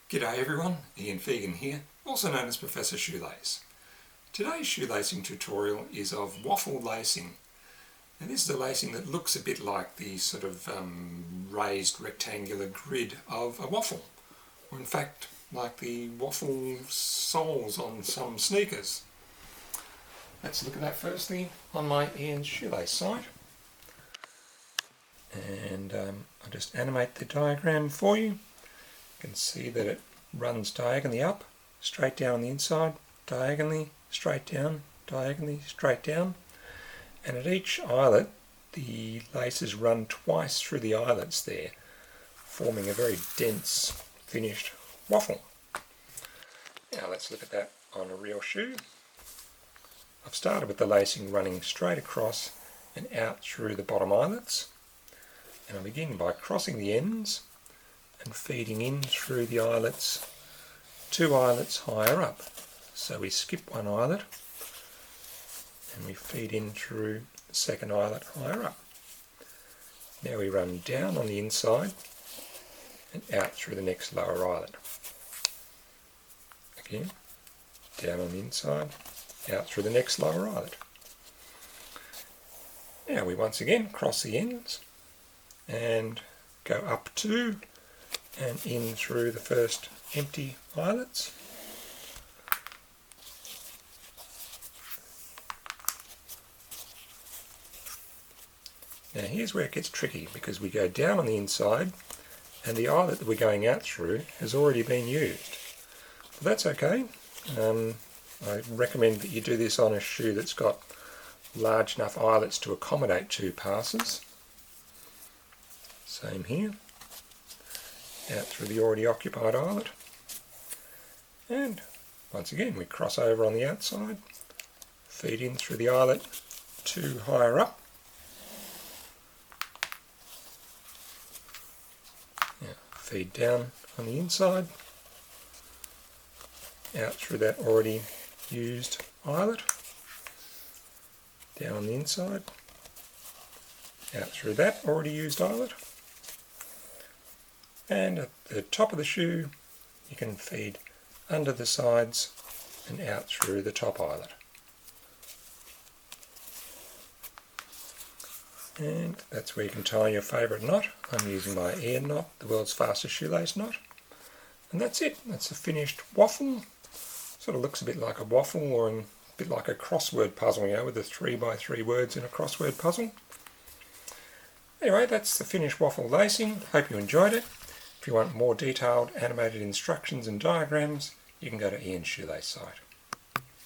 G'day everyone, Ian Fegan here, also known as Professor Shoelace. Today's shoelacing tutorial is of waffle lacing. Now this is a lacing that looks a bit like the sort of raised rectangular grid of a waffle, or in fact like the waffle soles on some sneakers. Let's look at that firstly on my Ian's Shoelace site. And I'll just animate the diagram for you. You can see that it runs diagonally up, straight down on the inside, diagonally, straight down, diagonally, straight down. And at each eyelet, the laces run twice through the eyelets there, forming a very dense, finished waffle. Now let's look at that on a real shoe. I've started with the lacing running straight across and out through the bottom eyelets. And I begin by crossing the ends and feeding in through the eyelets, 2 eyelets higher up. So we skip one eyelet and we feed in through the second eyelet higher up. Now we run down on the inside and out through the next lower eyelet. Again, down on the inside, out through the next lower eyelet. Now we once again cross the ends and go up 2 and in through the first empty eyelets. Now here's where it gets tricky, because we go down on the inside and the eyelet that we're going out through has already been used. But that's okay. I recommend that you do this on a shoe that's got large enough eyelets to accommodate 2 passes. Same here. Out through the already occupied eyelet, and once again we cross over on the outside, feed in through the eyelet 2 higher up. Now feed down on the inside, out through that already used eyelet, down on the inside, out through that already used eyelet. And at the top of the shoe you can feed under the sides and out through the top eyelet. And that's where you can tie your favourite knot. I'm using my Ian knot, the world's fastest shoelace knot. And that's it. That's a finished waffle. Sort of looks a bit like a waffle, or a bit like a crossword puzzle, with the 3 by 3 words in a crossword puzzle. Anyway, that's the finished waffle lacing. Hope you enjoyed it. If you want more detailed animated instructions and diagrams, you can go to Ian's Shoelace site.